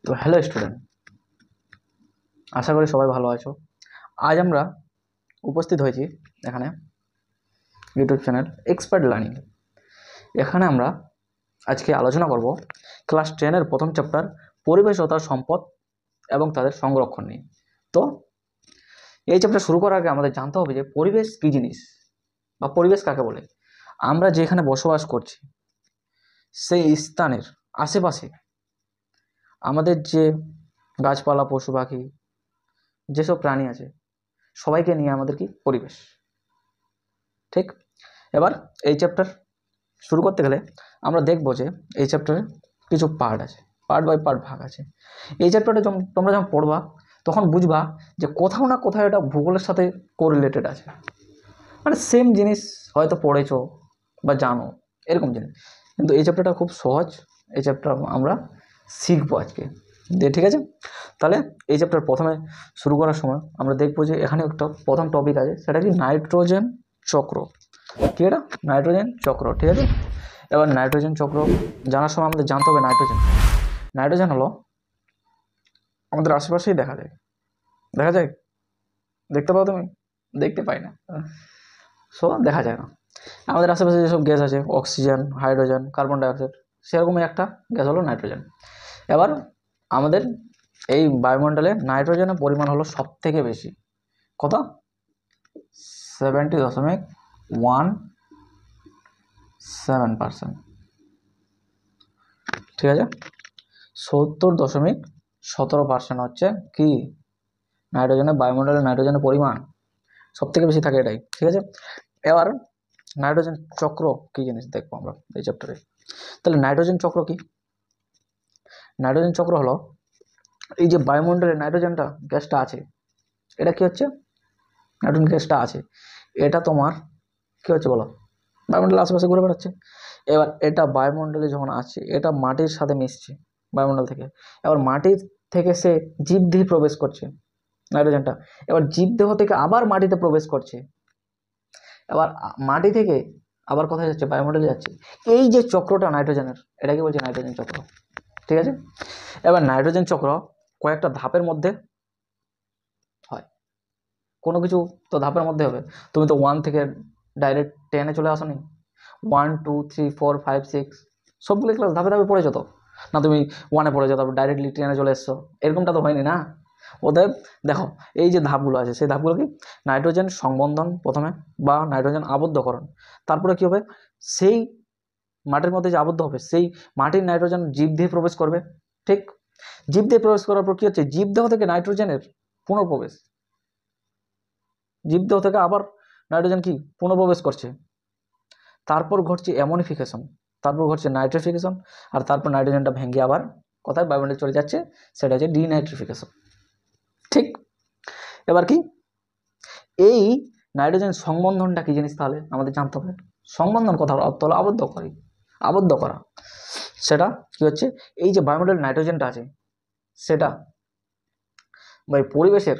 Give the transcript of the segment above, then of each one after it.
তো hello student, আশা করি সবাই ভালো আছো। আজ আমরা উপস্থিত হয়েছি এখানে ইউটিউব চ্যানেল এক্সপার্ট লার্নিং। এখানে আমরা আজকে আলোচনা করব ক্লাস 10-এর প্রথম চ্যাপ্টার পরিবেশ ও তার সম্পদ এবং তাদের সংরক্ষণ নিয়ে। তো এই চ্যাপ্টার শুরু করার আগে আমাদের জানতে হবে যে পরিবেশ কী জিনিস বা পরিবেশ কাকে বলে। আমরা যেখানে বসবাস করছি সেই স্থানের আশেপাশে আমাদের যে গাছপালা, পশু পাখি, যেসব প্রাণী আছে সবাইকে নিয়ে আমাদের কি পরিবেশ। ঠিক, এবার এই চ্যাপ্টার শুরু করতে গেলে আমরা দেখব যে এই চ্যাপ্টারে কিছু পার্ট আছে, পার্ট বাই পার্ট ভাগ আছে। এই চ্যাপ্টারটা তোমরা যখন পড়বা তখন বুঝবা যে কোথাও না কোথাও এটা ভূগোলের সাথে কোরিলেটেড আছে, মানে সেম জিনিস হয়তো পড়েছো বা জানো এরকম জিনিস। কিন্তু এই চ্যাপ্টারটা খুব সহজ, এই চ্যাপ্টার আমরা শিখবো আজকে দিয়ে। ঠিক আছে, তাহলে এই চ্যাপ্টার প্রথমে শুরু করার সময় আমরা দেখবো যে এখানে একটা প্রথম টপিক আছে, সেটা কি নাইট্রোজেন চক্র। কি এটা? নাইট্রোজেন চক্র। ঠিক আছে, এবার নাইট্রোজেন চক্র জানার সময় আমাদের জানতে হবে নাইট্রোজেন হলো আমাদের আশেপাশেই দেখা যায়। দেখতে পাও তুমি? দেখতে পাই না, সো দেখা যায় না। আমাদের আশেপাশে যেসব গ্যাস আছে, অক্সিজেন, হাইড্রোজেন, কার্বন ডাইঅক্সাইড, সেরকমই একটা গ্যাস হলো নাইট্রোজেন। এবার আমাদের এই বায়ুমণ্ডলে নাইট্রোজেনের পরিমাণ হলো সব থেকে বেশি। কত? 70.17%। ঠিক আছে, 70.17% হচ্ছে কি নাইট্রোজেনের, বায়ুমণ্ডলে নাইট্রোজেনের পরিমাণ সব থেকে বেশি থাকে এটাই। ঠিক আছে, এবার নাইট্রোজেন চক্র কি জিনিস দেখবো আমরা এই চ্যাপ্টারে। তাহলে নাইট্রোজেন চক্র কি? নাইট্রোজেন চক্র হলো এই যে বায়ুমণ্ডলে নাইট্রোজেনটা গ্যাসটা আছে, এটা কি হচ্ছে? নাইট্রোজেন গ্যাসটা আছে, এটা তোমার কি হচ্ছে বলো? বায়ুমণ্ডলের আশেপাশে ঘুরে বেড়াচ্ছে। এবার এটা বায়ুমণ্ডলে যখন আছে, এটা মাটির সাথে মিশছে বায়ুমণ্ডল থেকে। এবার মাটির থেকে সে জীবদেহে প্রবেশ করছে নাইট্রোজেনটা, এবার জীবদেহ থেকে আবার মাটিতে প্রবেশ করছে, এবার মাটি থেকে আবার কোথায় যাচ্ছে? বায়ুমণ্ডলে যাচ্ছে। এই যে চক্রটা নাইট্রোজেনের, এটাকে বলছে নাইট্রোজেন চক্র। ঠিক আছে, এবার নাইট্রোজেন চক্র কয়েকটা ধাপের মধ্যে হয়। কোনো কিছু তো ধাপের মধ্যে হবে। তুমি তো 1 থেকে ডাইরেক্ট 10-এ চলে আসনি। 1, 2, 3, 4, 5, 6 সবগুলো ক্লাস ধাপে ধাপে পড়েছো তো না? তুমি 1-এ পড়েছো, তারপর ডাইরেক্টলি 10-এ চলে এসছো, এরকমটা তো হয়নি না। অতএব দেখো, এই যে ধাপগুলো আছে সেই ধাপগুলো কি? নাইট্রোজেন সংবন্ধন প্রথমে, বা নাইট্রোজেন আবদ্ধকরণ। তারপরে কি হবে? সেই মাটির মধ্যে যে আবদ্ধ হবে, সেই মাটির নাইট্রোজেন জীবদেহে প্রবেশ করবে। ঠিক, জীবদেহে প্রবেশ করার পর কি হচ্ছে? জীবদেহ থেকে নাইট্রোজেনের পুনঃপ্রবেশ, জীবদেহ থেকে আবার নাইট্রোজেন কি পুনঃপ্রবেশ করছে। তারপর ঘটছে অ্যামোনিফিকেশন, তারপর ঘটছে নাইট্রিফিকেশন, আর তারপর নাইট্রোজেনটা ভেঙে আবার কোথায়? বায়ুমণ্ডলে চলে যাচ্ছে, সেটা হচ্ছে ডিনাইট্রিফিকেশন। ঠিক, এবার কি এই নাইট্রোজেন সংবন্ধনটা কি জিনিস তাহলে আমাদের জানতে হবে। সংবন্ধন কথার অর্থ হলো আবদ্ধ করা। সেটা কি হচ্ছে? এই যে বায়ুমণ্ডলের নাইট্রোজেনটা আছে, সেটা বা পরিবেশের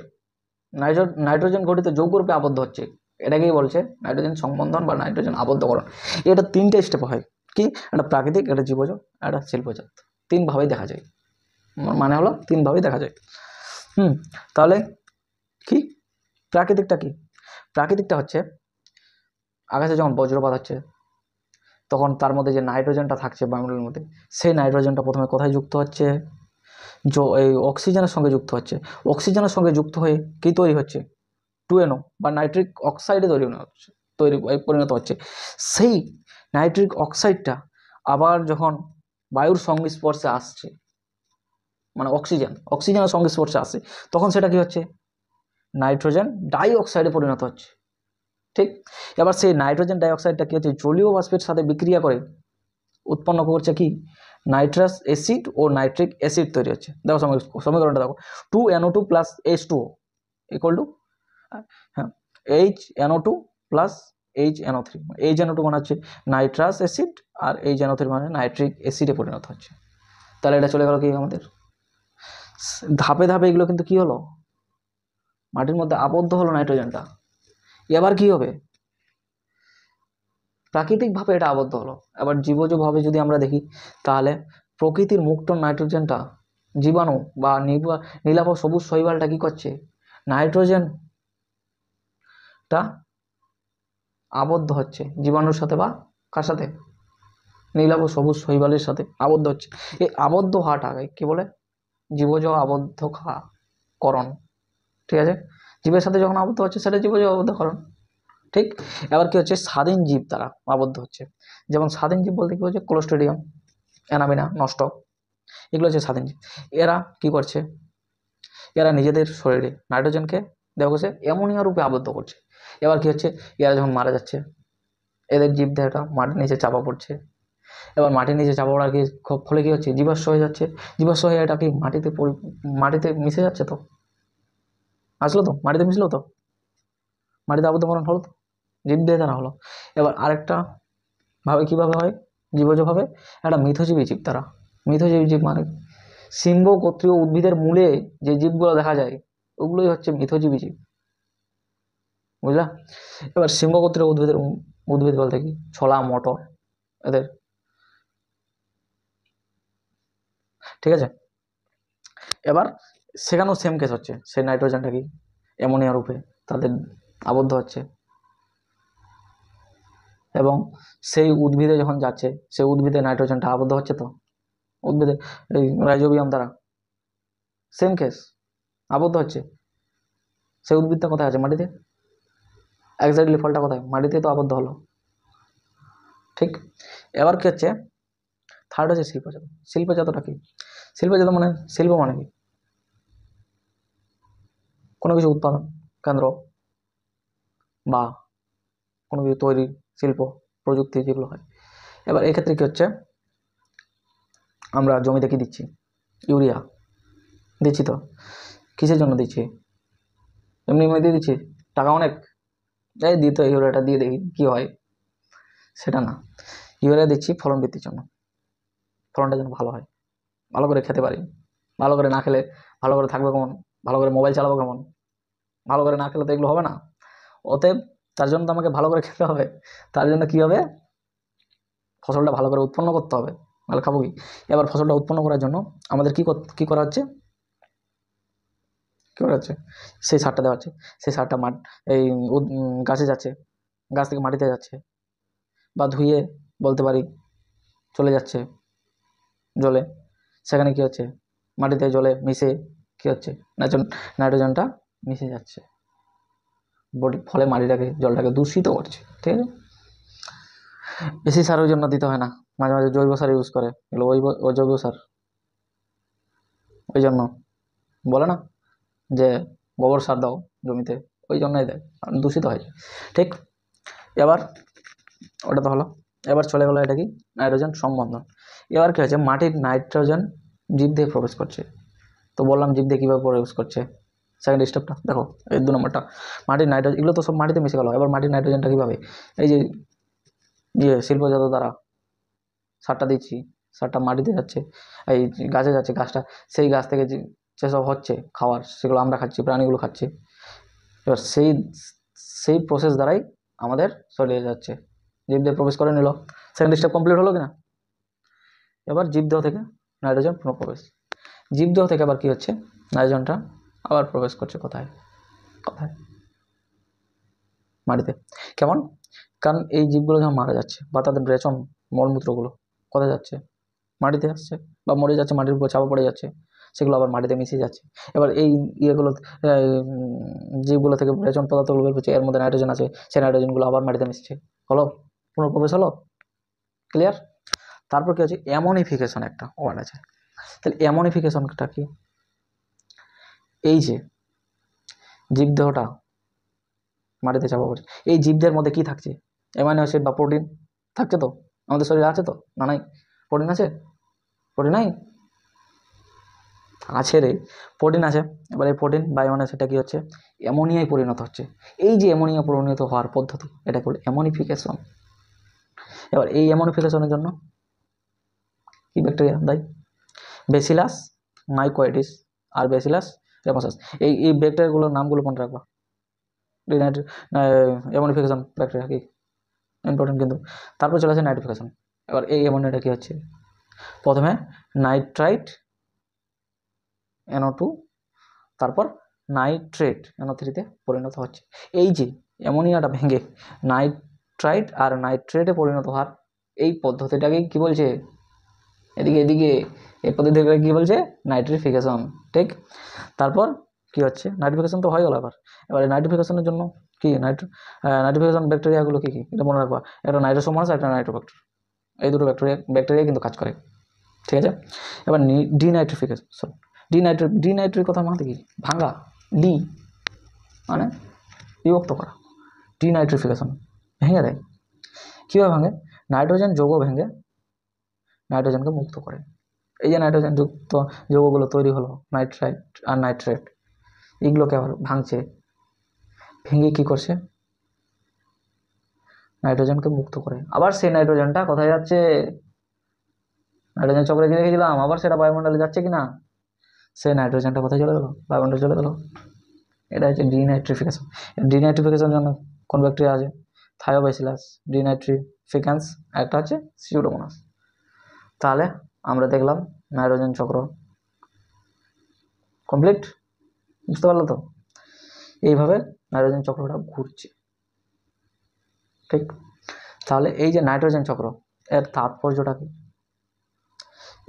নাইট্রোজেন ঘটিত যৌগরূপে আবদ্ধ হচ্ছে, এটাকেই বলছে নাইট্রোজেন সংবন্ধন বা নাইট্রোজেন আবদ্ধকরণ। এটা 3টে স্টেপ হয়। কি? একটা প্রাকৃতিক, একটা জীবজ, একটা শিল্পজাত। 3 ভাবেই দেখা যায়, মানে হলো 3 ভাবেই দেখা যায়। তাহলে কি প্রাকৃতিকটা? কি প্রাকৃতিকটা হচ্ছে আকাশে যখন বজ্রপাত হচ্ছে, তখন তার মধ্যে যে নাইট্রোজেনটা থাকছে বায়ুমণ্ডলের মধ্যে, সেই নাইট্রোজেনটা প্রথমে কোথায় যুক্ত হচ্ছে? এই অক্সিজেনের সঙ্গে যুক্ত হচ্ছে। অক্সিজেনের সঙ্গে যুক্ত হয়ে কি তৈরি হচ্ছে? 2NO বা নাইট্রিক অক্সাইডে পরিণত হচ্ছে। সেই নাইট্রিক অক্সাইডটা আবার যখন বায়ুর সংস্পর্শে আসছে, মানে অক্সিজেনের সংস্পর্শে আসছে, তখন সেটা কি হচ্ছে? নাইট্রোজেন ডাই অক্সাইডে পরিণত হচ্ছে। ঠিক, এবার সেই নাইট্রোজেন ডাই অক্সাইডটা কি হচ্ছে? জলীয় বাষ্পের সাথে বিক্রিয়া করে উৎপন্ন করছে কি? নাইট্রাস অ্যাসিড ও নাইট্রিক অ্যাসিড তৈরি হচ্ছে। দেখো সমীকরণটা দেখো, 2NO2 + H2O = হ্যাঁ HNO2 + HNO3। HNO2 মানে হচ্ছে নাইট্রাস অ্যাসিড, আর HNO3 মানে নাইট্রিক অ্যাসিডে পরিণত হচ্ছে। তাহলে এটা চলে গেল কি আমাদের ধাপে ধাপে। এগুলো কিন্তু কি হলো? মাটির মধ্যে আবদ্ধ হলো নাইট্রোজেনটা। এবার কি হবে? প্রাকৃতিকভাবে এটা আবদ্ধ হলো। এবার জীবজভাবে যদি আমরা দেখি, তাহলে প্রকৃতির মুক্ত নাইট্রোজেনটা জীবাণু বা নীলাভ সবুজ শৈবালটা কি করছে, নাইট্রোজেনটা আবদ্ধ হচ্ছে জীবাণুর সাথে বা কার সাথে, নীলাভ সবুজ শৈবালের সাথে আবদ্ধ হচ্ছে। এই আবদ্ধ হওয়াটাকে কি বলে, জীবজ আবদ্ধকরণ। ঠিক আছে, জীবের সাথে যখন আবদ্ধ হচ্ছে সেটা জীবজ আবদ্ধকরণ। ঠিক, এবার কি হচ্ছে, স্বাধীন জীব দ্বারা আবদ্ধ হচ্ছে। যেমন স্বাধীন জীব বলতে কি হচ্ছে, ক্লোস্ট্রিডিয়াম, অ্যানাবিনা, নস্টক, এগুলো হচ্ছে স্বাধীন জীব। এরা কি করছে, এরা নিজেদের শরীরে নাইট্রোজেনকে দেহকোষে অ্যামোনিয়া রূপে আবদ্ধ করছে। এবার কি হচ্ছে, এরা যখন মারা যাচ্ছে এদের জীব দেহটা মাটির নিচে চাপা পড়ছে। এবার মাটির নিচে চাপা পড়ার কি ফলে কি হচ্ছে, জীবাশ্ম হয়ে যাচ্ছে। জীবাশ্ম হয়ে এটা কি মাটিতে মিশে যাচ্ছে, তো আসলো তো মাটিতে মিশলো, তো মাটিতে আবদ্ধকরণ হলো, তো জীব দেহ দ্বারা হলো। এবার আরেকটা ভাবে কিভাবে হয়, জীবজভাবে একটা মিথজীবী জীব দ্বারা। মিথজীবী জীব মানে সিম্ব গোত্রীয় উদ্ভিদের মূলে যে জীবগুলো দেখা যায় ওগুলোই হচ্ছে মিথজীবী জীব, বুঝলা। এবার সিম্ব গোত্রীয় উদ্ভিদ বলতে কি, ছোলা, মটর, এদের, ঠিক আছে। এবার সেখানেও সেম কেস হচ্ছে, সেই নাইট্রোজেনটা কি অ্যামোনিয়া রূপে তাদের আবদ্ধ হচ্ছে, এবং সেই উদ্ভিদে যখন যাচ্ছে সেই উদ্ভিদে নাইট্রোজেনটা আবদ্ধ হচ্ছে, তো উদ্ভিদে এই রাইজোবিয়াম দ্বারা সেম কেস আবদ্ধ হচ্ছে। সেই উদ্ভিদটা কোথায় আছে, মাটিতে, এক্স্যাক্টলি ফলটা কোথায়, মাটিতে তো আবদ্ধ হলো। ঠিক, এবার কি হচ্ছে, থার্ড হচ্ছে শিল্পজাত। শিল্পজাতটা কি, শিল্পজাত মানে, শিল্প মানে কি, কোনো কিছু উৎপাদন কেন্দ্র বা কোনো কিছু তৈরি শিল্প, প্রযুক্তি যেগুলো হয়। এবার এক্ষেত্রে কি হচ্ছে, আমরা জমিতে কি দিচ্ছি, ইউরিয়া দিচ্ছি, তো কিসের জন্য দিচ্ছি, এমনি এমনি দিয়ে দিচ্ছি, টাকা অনেক, এই দিতে ইউরিয়াটা দিয়ে দেখি কি হয়, সেটা না। ইউরিয়া দিচ্ছি ফলন বৃদ্ধির জন্য, ফলনটা যেন ভালো হয়, ভালো করে খেতে পারি। ভালো করে না খেলে ভালো করে থাকবে কেমন, ভালো করে মোবাইল চালাবো কেমন, ভালো করে না খেলে তো এগুলো হবে না। অতএব তার জন্য তো আমাকে ভালো করে খেতে হবে। তার জন্য কি হবে, ফসলটা ভালো করে উৎপন্ন করতে হবে, নাহলে খাবো কি। এবার ফসলটা উৎপন্ন করার জন্য আমাদের কি করা হচ্ছে, কি করা হচ্ছে, সেই সারটা দেওয়া হচ্ছে। সেই সারটা এই গাছে যাচ্ছে, গাছ থেকে মাটিতে যাচ্ছে, বা ধুয়ে বলতে পারি চলে যাচ্ছে জলে। সেখানে কি হচ্ছে, মাটিতে জলে মিশে কি হচ্ছে, নাইট্রোজেনটা মিশে যাচ্ছে, ফলে মাটিটাকে, জলটাকে দূষিত করছে। ঠিক আছে, বেশি সার ওই জন্য দিতে হয় না, মাঝে মাঝে জৈব সার ইউজ করে, এগুলো ওই জৈব সার, ওই জন্য বলে না যে গোবর সার দাও জমিতে, ওই জন্যই দেয়, কারণ দূষিত হয়। ঠিক, এবার ওটা তো হলো। এবার চলে গেলো এটা কি, নাইট্রোজেন সংবন্ধন। এবার কি হচ্ছে, মাটির নাইট্রোজেন জীব দিয়ে প্রবেশ করছে। তো বললাম জীব দিয়ে কীভাবে প্রবেশ করছে, সেকেন্ড স্টেপটা দেখো, এই 2 নম্বরটা, মাটির নাইট্রোজেন, এগুলো তো সব মাটিতে মিশে গেল। এবার মাটির নাইট্রোজেনটা কীভাবে, এই যে শিল্পজাত দ্বারা সারটা দিচ্ছি, সারটা মাটিতে যাচ্ছে, এই গাছে যাচ্ছে, গাছটা, সেই গাছ থেকে যেসব হচ্ছে খাওয়ার, সেগুলো আমরা খাচ্ছি, প্রাণীগুলো খাচ্ছে। এবার সেই প্রসেস দ্বারাই আমাদের শরীরে যাচ্ছে, জীবদেহে প্রবেশ করে নিল। সেকেন্ড স্টেপ কমপ্লিট হলো কিনা। এবার জীবদেহ থেকে নাইট্রোজেন পুনঃপ্রবেশ। জীবদেহ থেকে আবার কি হচ্ছে, নাইট্রোজেনটা আবার প্রবেশ করছে কোথায়, মাটিতে। কেমন, কারণ এই জীবগুলো যখন মারা যাচ্ছে বা তাদের রেচন মলমূত্রগুলো কোথায় যাচ্ছে, মাটিতে আসছে, বা মরে যাচ্ছে, মাটির উপর চাপা পড়ে যাচ্ছে, সেগুলো আবার মাটিতে মিশে যাচ্ছে। এবার এই ইয়েগুলো, জীবগুলো থেকে রেচন পদার্থগুলো বের হচ্ছে, এর মধ্যে নাইট্রোজেন আছে, সেই নাইট্রোজেনগুলো আবার মাটিতে মিশছে, হলো, পুনঃপ্রবেশ হলো, ক্লিয়ার। তারপর কি হচ্ছে, অ্যামোনিফিকেশন একটা ওয়ার্ড আছে। তাহলে অ্যামোনিফিকেশনটা কি, এই যে জীবদেহটা মাটিতে চাপা পড়ছে, এই জীবদের মধ্যে কি থাকছে, অ্যামাইনো অ্যাসিড বা প্রোটিন থাকছে, তো আমাদের শরীরে আছে, তো না নাই, প্রোটিন আছে, প্রোটিন নাই, আছে রে, প্রোটিন আছে। এবার এই প্রোটিন বা অ্যামাইনো অ্যাসিডটা কি হচ্ছে, অ্যামোনিয়ায় পরিণত হচ্ছে। এই যে অ্যামোনিয়া পরিণত হওয়ার পদ্ধতি, এটা বলে অ্যামোনিফিকেশন। এবার এই অ্যামোনিফিকেশনের জন্য কি ব্যাকটেরিয়া দায়ী, ব্যাসিলাস মাইকোয়েডিস আর ব্যাসিলাস রেমোসাস। এই ব্যাকটেরিয়াগুলোর নামগুলো মনে রাখবা, অ্যামোনিফিকেশন ব্যাকটেরিয়া কি ইম্পর্টেন্ট কিন্তু। তারপর চলে আসে নাইট্রিফিকেশন। এবার এই অ্যামোনিয়াটা কি হচ্ছে, প্রথমে নাইট্রাইট NO2, তারপর নাইট্রেট NO3-তে পরিণত হচ্ছে। এই যে অ্যামোনিয়াটা ভেঙে নাইট্রাইট আর নাইট্রেটে পরিণত হওয়ার এই পদ্ধতিটাকেই কি বলছে, এদিকে এই পদ্ধতিটাকে কি বলছে, নাইট্রিফিকেশন। ঠিক, তারপর কি হচ্ছে, নাইট্রিফিকেশন তো হয়ে গেল। এবারে নাইট্রিফিকেশনের জন্য কি নাইট্রিফিকেশন ব্যাকটেরিয়াগুলো কি কি এটা মনে রাখবা, একটা নাইট্রোসোমাস একটা নাইট্রোব্যাক্টর, এই দুটো ব্যাকটেরিয়া কিন্তু কাজ করে। ঠিক আছে, এবার ডিনাইট্রিফিকেশন। ডিনাইট্রির কথা মানে কি, ভাঙা, ডি মানে বিভক্ত করা, ডিনাইট্রিফিকেশন ভেঙে দেয়। কীভাবে ভাঙে, নাইট্রোজেন যৌগ ভেঙে নাইট্রোজেনকে মুক্ত করে। এই যে নাইট্রোজেন যুক্ত যৌগগুলো তৈরি হলো, নাইট্রাইট আর নাইট্রেট, এগুলোকে আবার ভাঙছে, ভেঙে কি করছে, নাইট্রোজেনকে মুক্ত করে। আবার সেই নাইট্রোজেনটা কোথায় যাচ্ছে, নাইট্রোজেন চক্রে কি দেখেছিলাম, আবার সেটা বায়ুমণ্ডলে যাচ্ছে কিনা, সেই নাইট্রোজেনটা কোথায় চলে গেল, বায়ুমণ্ডলে চলে গেল। এটা হচ্ছে ডিনাইট্রিফিকেশন। ডিনাইট্রিফিকেশনের জন্য কোন ব্যাকটেরিয়া আছে, থায়োব্যাসিলাস ডিনাইট্রিফিকেন্স, একটা হচ্ছে সিউডোমোনাস। তাহলে আমরা দেখলাম নাইট্রোজেন চক্র কমপ্লিট, বুঝতে পারলো তো? এইভাবে নাইট্রোজেন চক্রটা ঘুরছে। ঠিক, তাহলে এই যে নাইট্রোজেন চক্র, এর তাৎপর্যটা কি,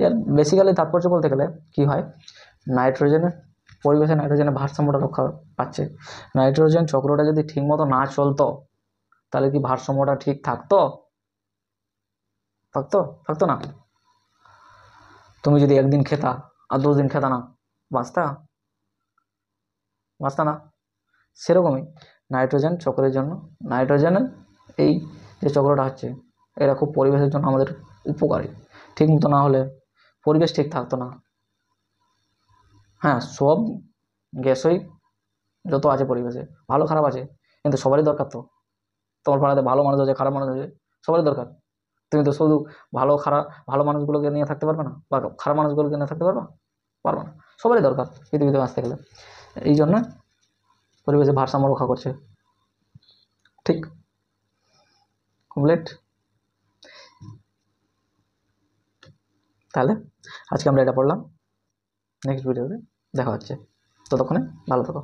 এর বেসিক্যালি তাৎপর্য বলতে গেলে কি হয়, নাইট্রোজেনের পরিবেশে নাইট্রোজেনের ভারসাম্যটা রক্ষা পাচ্ছে। নাইট্রোজেন চক্রটা যদি ঠিকমতো না চলতো তাহলে কি ভারসাম্যটা ঠিক থাকতো, থাকতো না। তুমি যদি একদিন খেতা আর 10 দিন খেতা না, বাঁচতা না। সেরকমই নাইট্রোজেন চক্রের জন্য, নাইট্রোজেনের এই যে চক্রটা হচ্ছে, এরা খুব পরিবেশের জন্য আমাদের উপকারী। ঠিক মতো না হলে পরিবেশ ঠিক থাকতো না। হ্যাঁ, সব গ্যাসই যত আছে পরিবেশে ভালো খারাপ আছে, কিন্তু সবারই দরকার। তো তোমার পাড়াতে ভালো মানুষ আছে, খারাপ মানুষ আছে, সবারই দরকার। তুমি তো শুধু ভালো মানুষগুলোকে নিয়ে থাকতে পারবে না, বা খারাপ মানুষগুলোকে নিয়ে থাকতে পারবে না। সবারই দরকার পৃথিবীতে বাঁচতে গেলে। এই জন্য পরিবেশে ভারসাম্য রক্ষা করছে। ঠিক, কমপ্লিট। তাহলে আজকে আমরা এটা পড়লাম, নেক্সট ভিডিওতে দেখা হচ্ছে। ততক্ষণে ভালো থাকো।